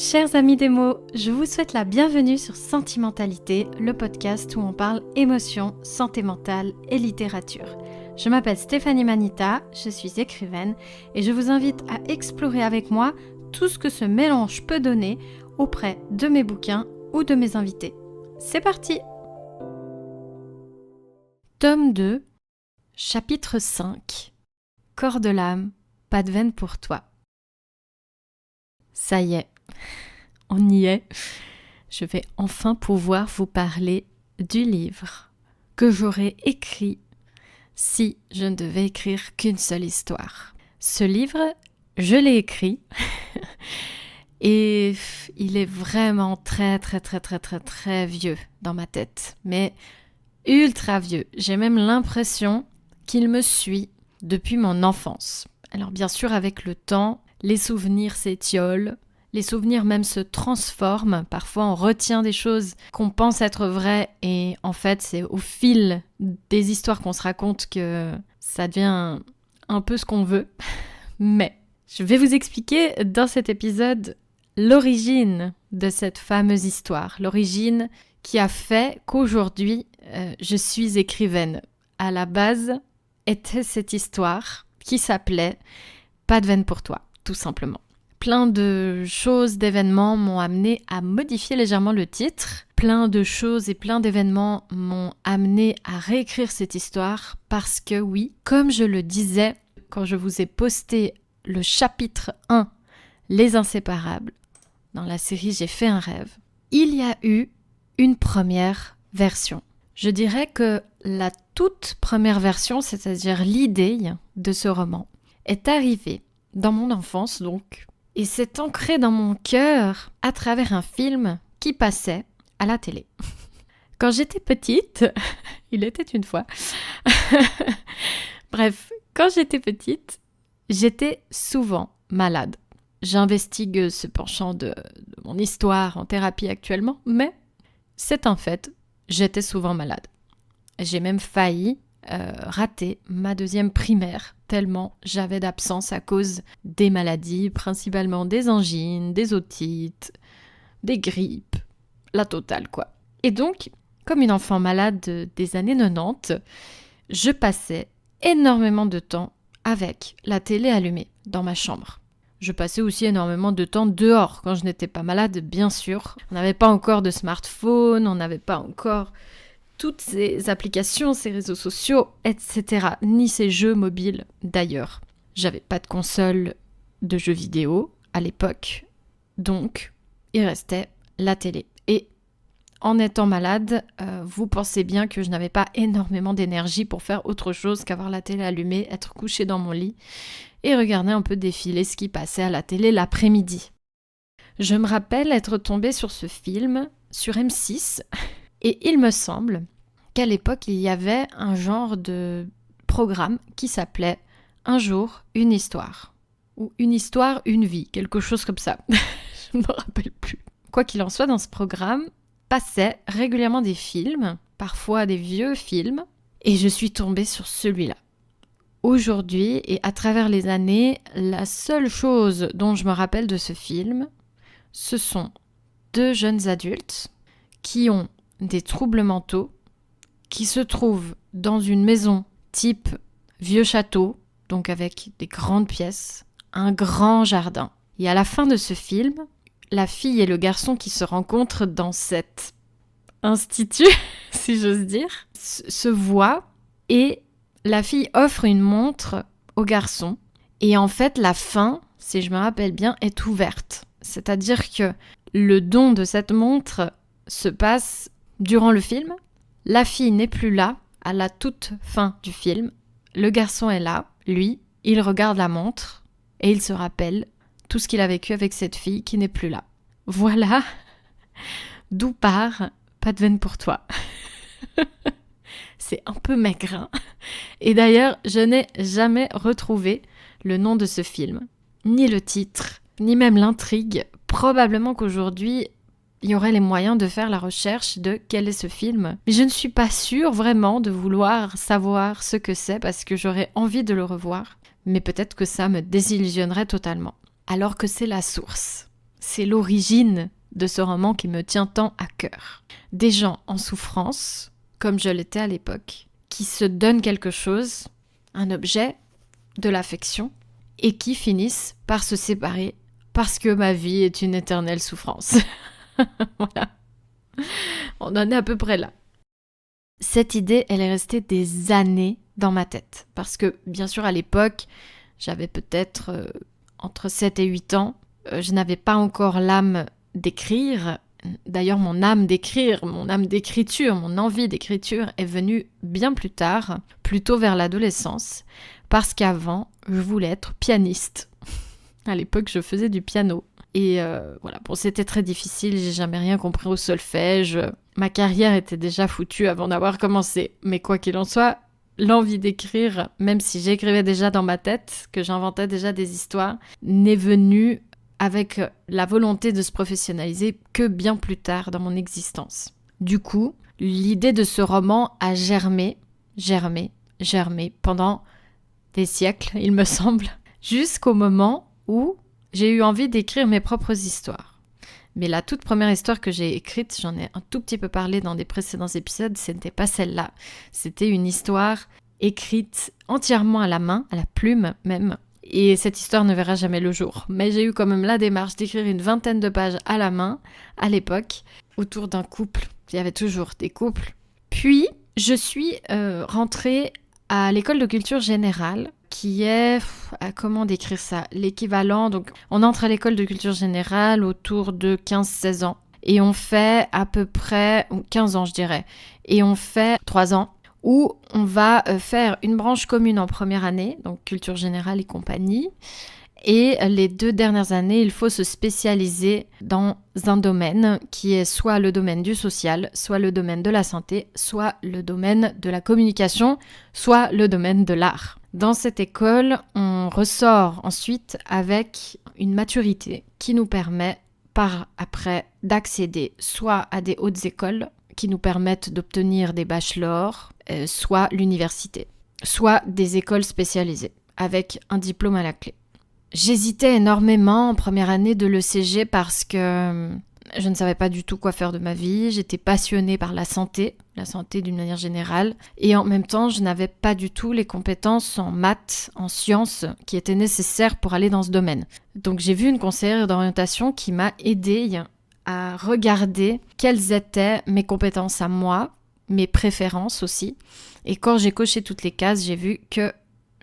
Chers amis des mots, je vous souhaite la bienvenue sur Sentimentalité, le podcast où on parle émotions, santé mentale et littérature. Je m'appelle Stéphanie Manita, je suis écrivaine et je vous invite à explorer avec moi tout ce que ce mélange peut donner auprès de mes bouquins ou de mes invités. C'est parti! Tome 2, chapitre 5. Corps de l'âme, pas de veine pour toi. Ça y est, on y est. Je vais enfin pouvoir vous parler du livre que j'aurais écrit si je ne devais écrire qu'une seule histoire. Ce livre, je l'ai écrit et il est vraiment très vieux dans ma tête, mais ultra vieux. J'ai même l'impression qu'il me suit depuis mon enfance. Alors bien sûr, avec le temps, les souvenirs s'étiolent, les souvenirs même se transforment. Parfois, on retient des choses qu'on pense être vraies et en fait, c'est au fil des histoires qu'on se raconte que ça devient un peu ce qu'on veut. Mais je vais vous expliquer dans cet épisode l'origine de cette fameuse histoire, l'origine qui a fait qu'aujourd'hui, je suis écrivaine. À la base, était cette histoire qui s'appelait « Pas de veine pour toi », tout simplement. Plein de choses, d'événements m'ont amené à modifier légèrement le titre. Plein de choses et plein d'événements m'ont amené à réécrire cette histoire parce que oui, comme je le disais quand je vous ai posté le chapitre 1, Les Inséparables, dans la série J'ai fait un rêve, il y a eu une première version. Je dirais que la toute première version, c'est-à-dire l'idée de ce roman, est arrivée dans mon enfance donc, et s'est ancrée dans mon cœur à travers un film qui passait à la télé. Quand j'étais petite, il était une fois, bref, quand j'étais petite, j'étais souvent malade. J'investigue ce penchant de mon histoire en thérapie actuellement, mais c'est un fait, j'étais souvent malade. J'ai même failli rater ma deuxième primaire, tellement j'avais d'absence à cause des maladies, principalement des angines, des otites, des grippes, la totale quoi. Et donc, comme une enfant malade des années 90, je passais énormément de temps avec la télé allumée dans ma chambre. Je passais aussi énormément de temps dehors quand je n'étais pas malade, bien sûr. On n'avait pas encore de smartphone, on n'avait pas encore toutes ces applications, ces réseaux sociaux, etc. Ni ces jeux mobiles d'ailleurs. J'avais pas de console de jeux vidéo à l'époque, donc il restait la télé. Et en étant malade, vous pensez bien que je n'avais pas énormément d'énergie pour faire autre chose qu'avoir la télé allumée, être couchée dans mon lit et regarder un peu défiler ce qui passait à la télé l'après-midi. Je me rappelle être tombée sur ce film sur M6 et il me semble qu'à l'époque, il y avait un genre de programme qui s'appelait « Un jour, une histoire » ou « Une histoire, une vie », quelque chose comme ça. Je ne me rappelle plus. Quoi qu'il en soit, dans ce programme, passaient régulièrement des films, parfois des vieux films, et je suis tombée sur celui-là. Aujourd'hui, et à travers les années, la seule chose dont je me rappelle de ce film, ce sont deux jeunes adultes qui ont des troubles mentaux, qui se trouvent dans une maison type vieux château, donc avec des grandes pièces, un grand jardin. Et à la fin de ce film, la fille et le garçon qui se rencontrent dans cet institut, si j'ose dire, se voient et la fille offre une montre au garçon. Et en fait, la fin, si je me rappelle bien, est ouverte. C'est-à-dire que le don de cette montre se passe durant le film. La fille n'est plus là, à la toute fin du film. Le garçon est là, lui, il regarde la montre et il se rappelle tout ce qu'il a vécu avec cette fille qui n'est plus là. Voilà d'où part Pas de veine pour toi. C'est un peu maigre, hein. Et d'ailleurs, je n'ai jamais retrouvé le nom de ce film, ni le titre, ni même l'intrigue. Probablement qu'aujourd'hui, il y aurait les moyens de faire la recherche de quel est ce film. Mais je ne suis pas sûre vraiment de vouloir savoir ce que c'est parce que j'aurais envie de le revoir. Mais peut-être que ça me désillusionnerait totalement. Alors que c'est la source. C'est l'origine de ce roman qui me tient tant à cœur. Des gens en souffrance, comme je l'étais à l'époque, qui se donnent quelque chose, un objet, de l'affection, et qui finissent par se séparer parce que ma vie est une éternelle souffrance. Voilà. On en est à peu près là. Cette idée, elle est restée des années dans ma tête. Parce que, bien sûr, à l'époque, j'avais peut-être entre 7 et 8 ans. Je n'avais pas encore l'âme d'écrire. D'ailleurs, mon âme d'écrire, mon âme d'écriture, mon envie d'écriture est venue bien plus tard, plutôt vers l'adolescence. Parce qu'avant, je voulais être pianiste. À l'époque, je faisais du piano. Et voilà, bon, c'était très difficile, j'ai jamais rien compris au solfège. Ma carrière était déjà foutue avant d'avoir commencé. Mais quoi qu'il en soit, l'envie d'écrire, même si j'écrivais déjà dans ma tête, que j'inventais déjà des histoires, n'est venue avec la volonté de se professionnaliser que bien plus tard dans mon existence. Du coup, l'idée de ce roman a germé pendant des siècles, il me semble, jusqu'au moment où j'ai eu envie d'écrire mes propres histoires. Mais la toute première histoire que j'ai écrite, j'en ai un tout petit peu parlé dans des précédents épisodes, ce n'était pas celle-là. C'était une histoire écrite entièrement à la main, à la plume même. Et cette histoire ne verra jamais le jour. Mais j'ai eu quand même la démarche d'écrire une 20aine de pages à la main, à l'époque, autour d'un couple. Il y avait toujours des couples. Puis, je suis rentrée à l'école de culture générale, qui est, comment décrire ça, l'équivalent, donc on entre à l'école de culture générale autour de 15-16 ans, et on fait à peu près, 15 ans je dirais, et on fait 3 ans, où on va faire une branche commune en première année, donc culture générale et compagnie, et les 2 dernières années, il faut se spécialiser dans un domaine qui est soit le domaine du social, soit le domaine de la santé, soit le domaine de la communication, soit le domaine de l'art. Dans cette école, on ressort ensuite avec une maturité qui nous permet par après d'accéder soit à des hautes écoles qui nous permettent d'obtenir des bachelors, soit l'université, soit des écoles spécialisées avec un diplôme à la clé. J'hésitais énormément en première année de l'ECG parce que je ne savais pas du tout quoi faire de ma vie. J'étais passionnée par la santé d'une manière générale. Et en même temps, je n'avais pas du tout les compétences en maths, en sciences qui étaient nécessaires pour aller dans ce domaine. Donc j'ai vu une conseillère d'orientation qui m'a aidée à regarder quelles étaient mes compétences à moi, mes préférences aussi. Et quand j'ai coché toutes les cases, j'ai vu que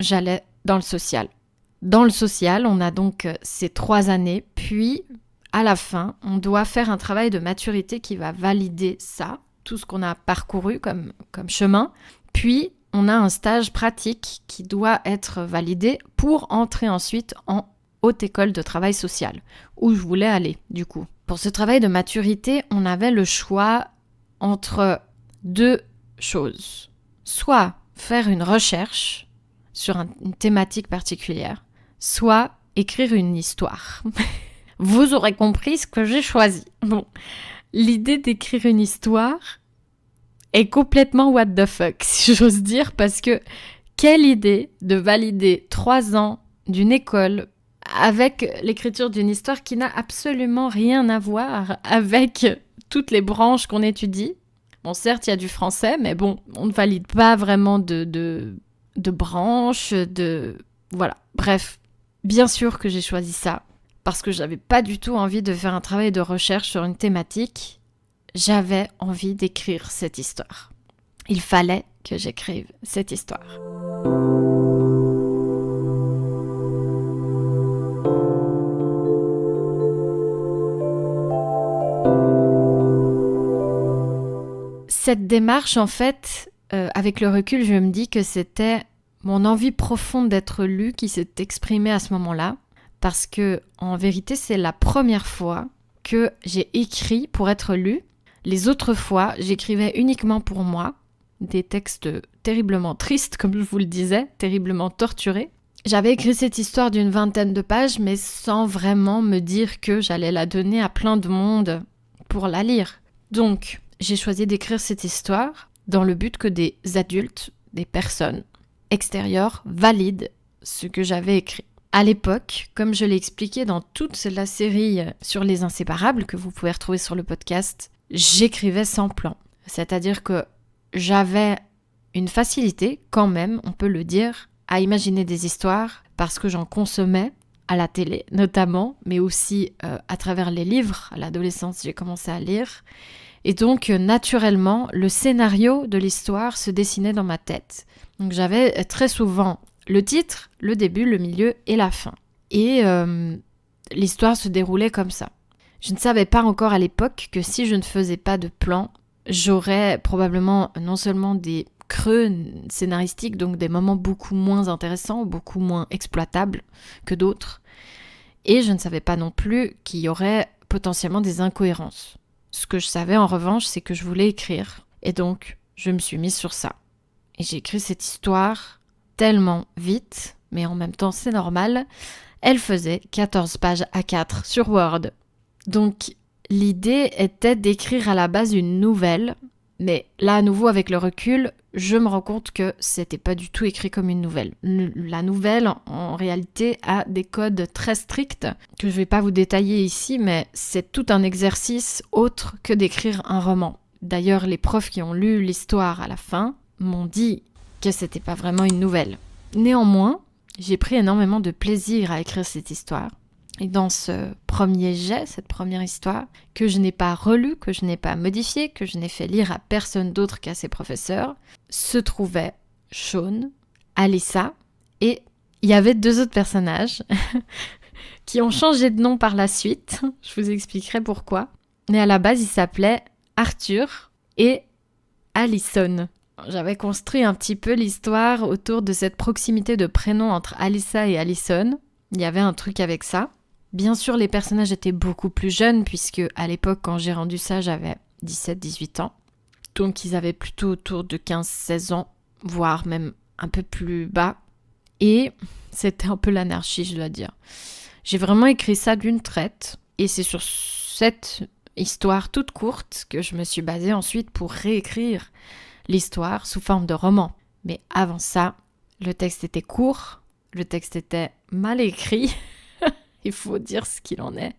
j'allais dans le social. Dans le social, on a donc ces 3 années, puis à la fin, on doit faire un travail de maturité qui va valider ça, tout ce qu'on a parcouru comme chemin, puis on a un stage pratique qui doit être validé pour entrer ensuite en haute école de travail social, où je voulais aller du coup. Pour ce travail de maturité, on avait le choix entre 2 choses. Soit faire une recherche sur une thématique particulière, soit écrire une histoire. Vous aurez compris ce que j'ai choisi. Bon, l'idée d'écrire une histoire est complètement what the fuck, si j'ose dire, parce que quelle idée de valider 3 ans d'une école avec l'écriture d'une histoire qui n'a absolument rien à voir avec toutes les branches qu'on étudie. Bon, certes, il y a du français, mais bon, on ne valide pas vraiment de branches, Voilà, bref. Bien sûr que j'ai choisi ça, parce que j'avais pas du tout envie de faire un travail de recherche sur une thématique. J'avais envie d'écrire cette histoire. Il fallait que j'écrive cette histoire. Cette démarche, en fait, avec le recul, je me dis que c'était mon envie profonde d'être lue qui s'est exprimée à ce moment-là, parce que en vérité, c'est la première fois que j'ai écrit pour être lue. Les autres fois, j'écrivais uniquement pour moi, des textes terriblement tristes, comme je vous le disais, terriblement torturés. J'avais écrit cette histoire d'une 20aine de pages, mais sans vraiment me dire que j'allais la donner à plein de monde pour la lire. Donc, j'ai choisi d'écrire cette histoire dans le but que des adultes, des personnes extérieures valident ce que j'avais écrit. À l'époque, comme je l'ai expliqué dans toute la série sur les inséparables que vous pouvez retrouver sur le podcast, j'écrivais sans plan. C'est-à-dire que j'avais une facilité, quand même, on peut le dire, à imaginer des histoires parce que j'en consommais à la télé notamment, mais aussi à travers les livres. À l'adolescence, j'ai commencé à lire. Et donc, naturellement, le scénario de l'histoire se dessinait dans ma tête. Donc, j'avais très souvent le titre, le début, le milieu et la fin. Et l'histoire se déroulait comme ça. Je ne savais pas encore à l'époque que si je ne faisais pas de plan, j'aurais probablement non seulement des creux scénaristiques, donc des moments beaucoup moins intéressants, beaucoup moins exploitables que d'autres. Et je ne savais pas non plus qu'il y aurait potentiellement des incohérences. Ce que je savais en revanche, c'est que je voulais écrire. Et donc, je me suis mise sur ça. Et j'ai écrit cette histoire tellement vite, mais en même temps c'est normal, elle faisait 14 pages A4 sur Word. Donc l'idée était d'écrire à la base une nouvelle, mais là à nouveau avec le recul, je me rends compte que c'était pas du tout écrit comme une nouvelle. La nouvelle en réalité a des codes très stricts que je vais pas vous détailler ici, mais c'est tout un exercice autre que d'écrire un roman. D'ailleurs les profs qui ont lu l'histoire à la fin m'ont dit que c'était pas vraiment une nouvelle. Néanmoins, j'ai pris énormément de plaisir à écrire cette histoire. Et dans ce premier jet, cette première histoire, que je n'ai pas relue, que je n'ai pas modifiée, que je n'ai fait lire à personne d'autre qu'à ses professeurs, se trouvaient Sean, Alyssa et il y avait 2 autres personnages qui ont changé de nom par la suite. Je vous expliquerai pourquoi. Mais à la base, ils s'appelaient Arthur et Allison. J'avais construit un petit peu l'histoire autour de cette proximité de prénoms entre Alyssa et Allison. Il y avait un truc avec ça. Bien sûr, les personnages étaient beaucoup plus jeunes puisque à l'époque, quand j'ai rendu ça, j'avais 17-18 ans. Donc, ils avaient plutôt autour de 15-16 ans, voire même un peu plus bas. Et c'était un peu l'anarchie, je dois dire. J'ai vraiment écrit ça d'une traite. Et c'est sur cette histoire toute courte que je me suis basée ensuite pour réécrire l'histoire sous forme de roman. Mais avant ça, le texte était court, le texte était mal écrit, il faut dire ce qu'il en est.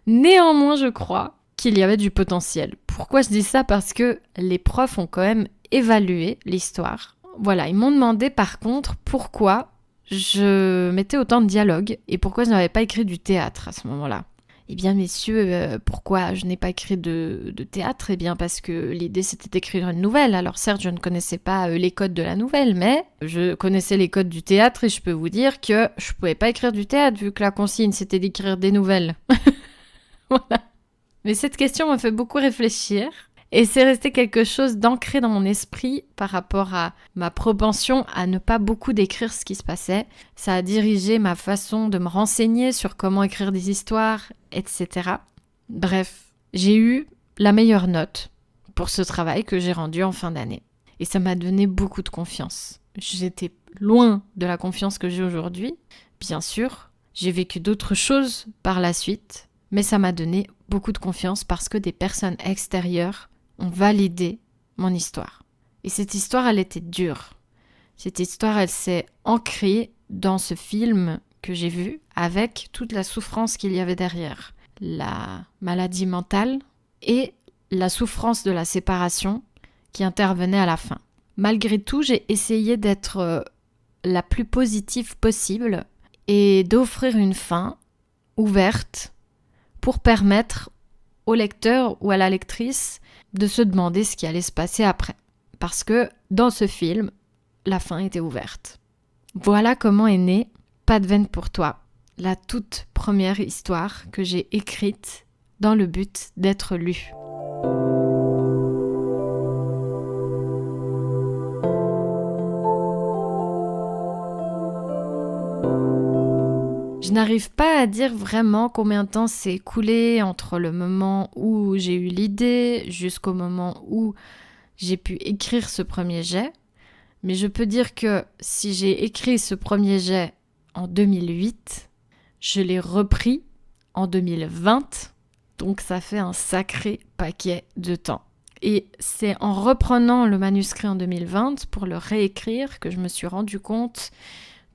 Néanmoins, je crois qu'il y avait du potentiel. Pourquoi je dis ça ? Parce que les profs ont quand même évalué l'histoire. Voilà, ils m'ont demandé par contre pourquoi je mettais autant de dialogues et pourquoi je n'avais pas écrit du théâtre à ce moment-là. Eh bien, messieurs, pourquoi je n'ai pas écrit de théâtre ? Eh bien, parce que l'idée, c'était d'écrire une nouvelle. Alors, certes, je ne connaissais pas les codes de la nouvelle, mais je connaissais les codes du théâtre et je peux vous dire que je ne pouvais pas écrire du théâtre vu que la consigne, c'était d'écrire des nouvelles. Voilà. Mais cette question m'a fait beaucoup réfléchir. Et c'est resté quelque chose d'ancré dans mon esprit par rapport à ma propension à ne pas beaucoup décrire ce qui se passait. Ça a dirigé ma façon de me renseigner sur comment écrire des histoires, etc. Bref, j'ai eu la meilleure note pour ce travail que j'ai rendu en fin d'année. Et ça m'a donné beaucoup de confiance. J'étais loin de la confiance que j'ai aujourd'hui. Bien sûr, j'ai vécu d'autres choses par la suite, mais ça m'a donné beaucoup de confiance parce que des personnes extérieures ont validé mon histoire. Et cette histoire, elle était dure. Cette histoire, elle s'est ancrée dans ce film que j'ai vu avec toute la souffrance qu'il y avait derrière. La maladie mentale et la souffrance de la séparation qui intervenait à la fin. Malgré tout, j'ai essayé d'être la plus positive possible et d'offrir une fin ouverte pour permettre au lecteur ou à la lectrice de se demander ce qui allait se passer après. Parce que dans ce film, la fin était ouverte. Voilà comment est née Pas de veine pour toi, la toute première histoire que j'ai écrite dans le but d'être lue. Je n'arrive pas à dire vraiment combien de temps s'est écoulé entre le moment où j'ai eu l'idée jusqu'au moment où j'ai pu écrire ce premier jet. Mais je peux dire que si j'ai écrit ce premier jet en 2008, je l'ai repris en 2020. Donc ça fait un sacré paquet de temps. Et c'est en reprenant le manuscrit en 2020 pour le réécrire que je me suis rendu compte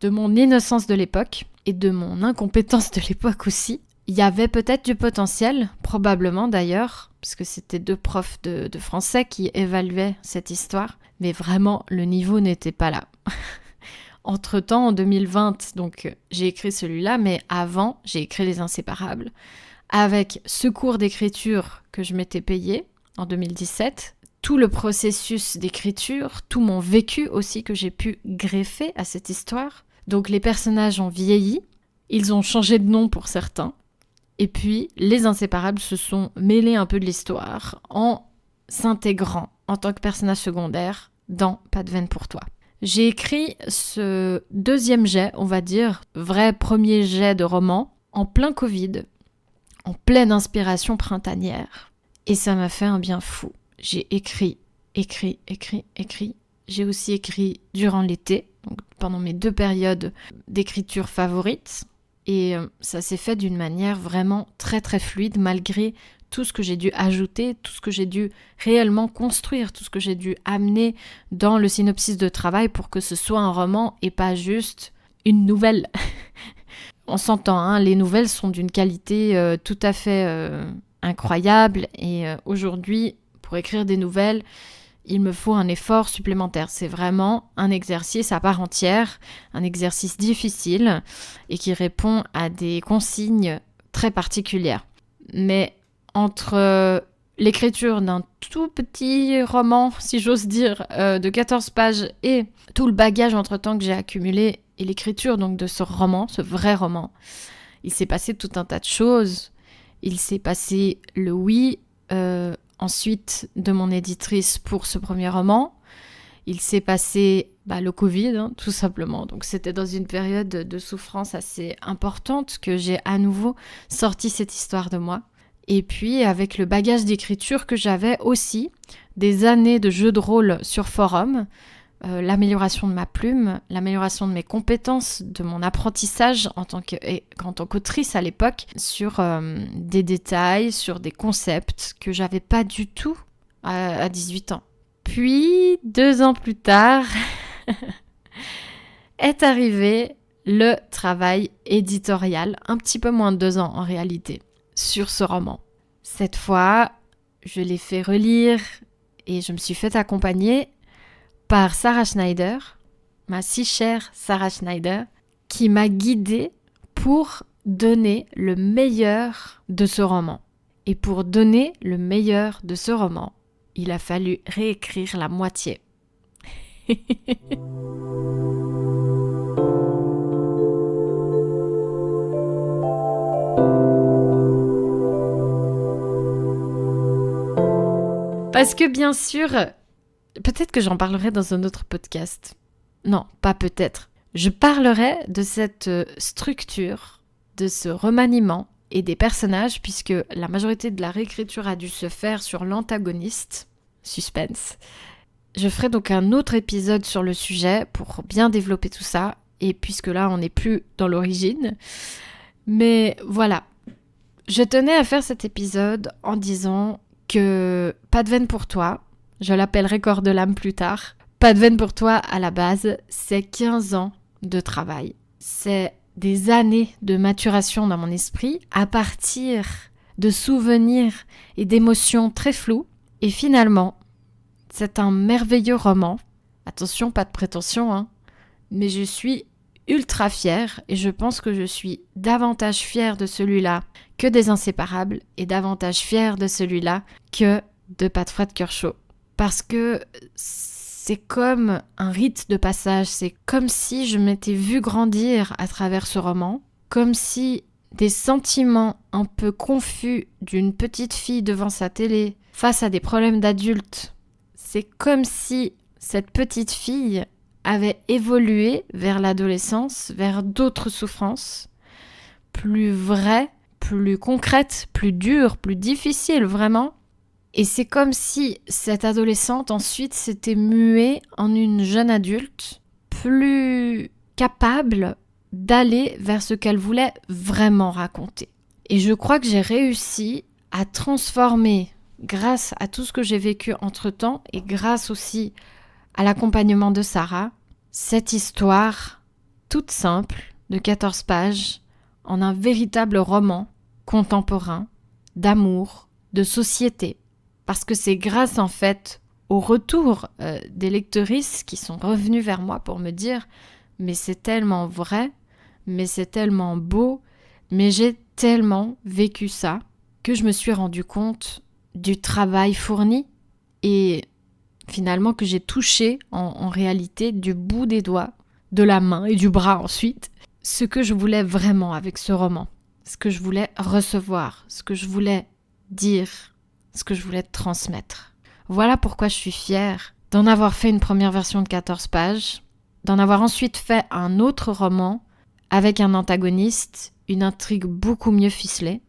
de mon innocence de l'époque et de mon incompétence de l'époque aussi. Il y avait peut-être du potentiel, probablement d'ailleurs, parce que c'était 2 profs de français qui évaluaient cette histoire, mais vraiment le niveau n'était pas là. Entre-temps, en 2020, donc j'ai écrit celui-là, mais avant, j'ai écrit Les Inséparables, avec ce cours d'écriture que je m'étais payé en 2017, tout le processus d'écriture, tout mon vécu aussi que j'ai pu greffer à cette histoire. Donc les personnages ont vieilli, ils ont changé de nom pour certains, et puis les Inséparables se sont mêlés un peu de l'histoire en s'intégrant en tant que personnage secondaire dans Pas de veine pour toi. J'ai écrit ce 2e jet, on va dire, vrai premier jet de roman, en plein Covid, en pleine inspiration printanière. Et ça m'a fait un bien fou. J'ai écrit. J'ai aussi écrit durant l'été, donc pendant mes 2 périodes d'écriture favorites. Et ça s'est fait d'une manière vraiment très très fluide, malgré tout ce que j'ai dû ajouter, tout ce que j'ai dû réellement construire, tout ce que j'ai dû amener dans le synopsis de travail pour que ce soit un roman et pas juste une nouvelle. On s'entend, hein, les nouvelles sont d'une qualité tout à fait incroyable et aujourd'hui, pour écrire des nouvelles, il me faut un effort supplémentaire. C'est vraiment un exercice à part entière, un exercice difficile et qui répond à des consignes très particulières. Mais entre l'écriture d'un tout petit roman, si j'ose dire, de 14 pages et tout le bagage entre-temps que j'ai accumulé et l'écriture donc de ce roman, ce vrai roman, il s'est passé tout un tas de choses. Il s'est passé le oui, ensuite de mon éditrice pour ce premier roman. Il s'est passé le Covid, hein, tout simplement. Donc c'était dans une période de souffrance assez importante que j'ai à nouveau sorti cette histoire de moi. Et puis avec le bagage d'écriture que j'avais aussi, des années de jeux de rôle sur forum, l'amélioration de ma plume, l'amélioration de mes compétences, de mon apprentissage en tant qu'autrice à l'époque, sur des détails, sur des concepts que j'avais pas du tout à 18 ans. Puis, 2 ans plus tard, est arrivé le travail éditorial, un petit peu moins de 2 ans en réalité, sur ce roman. Cette fois, je l'ai fait relire et je me suis fait accompagner par Sarah Schneider, ma si chère Sarah Schneider, qui m'a guidée pour donner le meilleur de ce roman. Et pour donner le meilleur de ce roman, il a fallu réécrire la moitié. Parce que bien sûr, peut-être que j'en parlerai dans un autre podcast. Non, pas peut-être. Je parlerai de cette structure, de ce remaniement et des personnages, puisque la majorité de la réécriture a dû se faire sur l'antagoniste. Suspense. Je ferai donc un autre épisode sur le sujet pour bien développer tout ça, et puisque là on n'est plus dans l'origine. Mais voilà, je tenais à faire cet épisode en disant que Pas de veine pour toi, je l'appellerai Corps de l'âme plus tard. Pas de veine pour toi, à la base, c'est 15 ans de travail. C'est des années de maturation dans mon esprit à partir de souvenirs et d'émotions très floues. Et finalement, c'est un merveilleux roman. Attention, pas de prétention, hein. Mais je suis ultra fière et je pense que je suis davantage fière de celui-là que des Inséparables et davantage fière de celui-là que de Pas de froid de cœur chaud. Parce que c'est comme un rite de passage, c'est comme si je m'étais vue grandir à travers ce roman, comme si des sentiments un peu confus d'une petite fille devant sa télé face à des problèmes d'adultes, c'est comme si cette petite fille avait évolué vers l'adolescence, vers d'autres souffrances, plus vraies, plus concrètes, plus dures, plus difficiles vraiment. Et c'est comme si cette adolescente ensuite s'était muée en une jeune adulte, plus capable d'aller vers ce qu'elle voulait vraiment raconter. Et je crois que j'ai réussi à transformer, grâce à tout ce que j'ai vécu entre-temps et grâce aussi à l'accompagnement de Sarah, cette histoire toute simple de 14 pages en un véritable roman contemporain d'amour, de société. Parce que c'est grâce en fait au retour des lectrices qui sont revenues vers moi pour me dire « mais c'est tellement vrai, mais c'est tellement beau, mais j'ai tellement vécu ça » que je me suis rendu compte du travail fourni et finalement que j'ai touché en réalité du bout des doigts, de la main et du bras ensuite, ce que je voulais vraiment avec ce roman, ce que je voulais recevoir, ce que je voulais dire, ce que je voulais transmettre. Voilà pourquoi je suis fière d'en avoir fait une première version de 14 pages, d'en avoir ensuite fait un autre roman avec un antagoniste, une intrigue beaucoup mieux ficelée,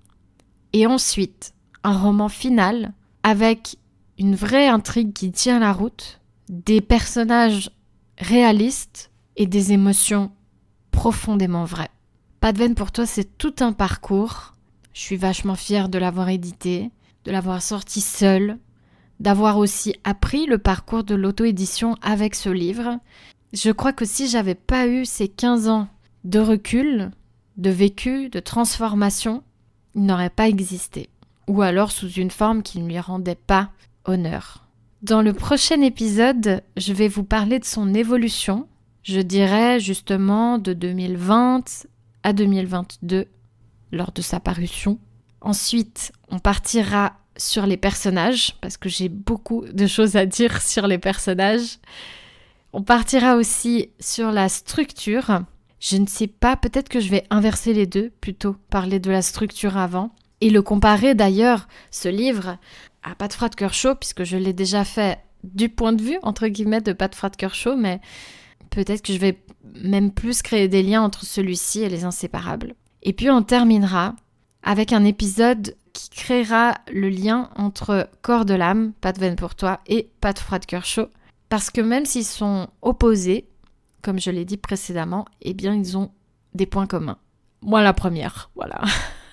et ensuite un roman final avec une vraie intrigue qui tient la route, des personnages réalistes et des émotions profondément vraies. Pas de veine pour toi, c'est tout un parcours. Je suis vachement fière de l'avoir édité, de l'avoir sorti seule, d'avoir aussi appris le parcours de l'auto-édition avec ce livre. Je crois que si j'avais pas eu ces 15 ans de recul, de vécu, de transformation, il n'aurait pas existé. Ou alors sous une forme qui ne lui rendait pas honneur. Dans le prochain épisode, je vais vous parler de son évolution. Je dirais justement de 2020 à 2022, lors de sa parution. Ensuite, on partira sur les personnages, parce que j'ai beaucoup de choses à dire sur les personnages. On partira aussi sur la structure. Je ne sais pas, peut-être que je vais inverser les deux, plutôt parler de la structure avant. Et le comparer d'ailleurs, ce livre, à Pas de froid de cœur chaud, puisque je l'ai déjà fait du point de vue, entre guillemets, de Pas de froid de cœur chaud, mais peut-être que je vais même plus créer des liens entre celui-ci et Les Inséparables. Et puis on terminera avec un épisode qui créera le lien entre Corps de l'âme, Pas de veine pour toi, et Pas de froid de cœur chaud. Parce que même s'ils sont opposés, comme je l'ai dit précédemment, eh bien ils ont des points communs. Moi la première, voilà.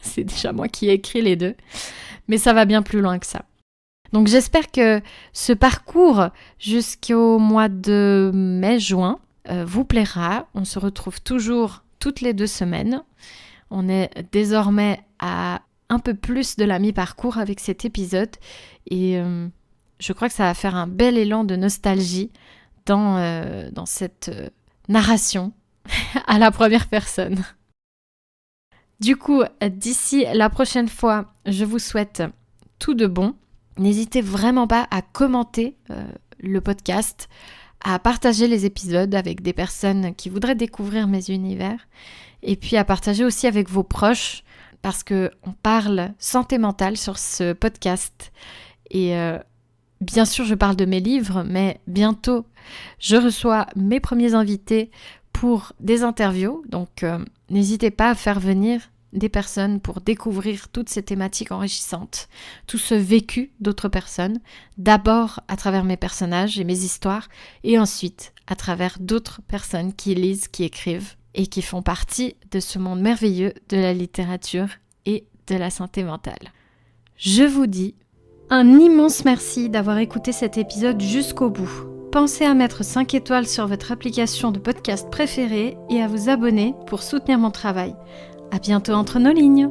C'est déjà moi qui ai écrit les deux. Mais ça va bien plus loin que ça. Donc j'espère que ce parcours jusqu'au mois de mai-juin vous plaira. On se retrouve toujours toutes les 2 semaines. On est désormais à un peu plus de la mi-parcours avec cet épisode. Et je crois que ça va faire un bel élan de nostalgie dans cette narration à la première personne. Du coup, d'ici la prochaine fois, je vous souhaite tout de bon. N'hésitez vraiment pas à commenter le podcast, à partager les épisodes avec des personnes qui voudraient découvrir mes univers et puis à partager aussi avec vos proches parce qu'on parle santé mentale sur ce podcast. Et bien sûr, je parle de mes livres, mais bientôt, je reçois mes premiers invités pour des interviews. Donc, n'hésitez pas à faire venir des personnes pour découvrir toutes ces thématiques enrichissantes, tout ce vécu d'autres personnes, d'abord à travers mes personnages et mes histoires, et ensuite à travers d'autres personnes qui lisent, qui écrivent, et qui font partie de ce monde merveilleux de la littérature et de la santé mentale. Je vous dis un immense merci d'avoir écouté cet épisode jusqu'au bout. Pensez à mettre 5 étoiles sur votre application de podcast préférée et à vous abonner pour soutenir mon travail. À bientôt entre nos lignes.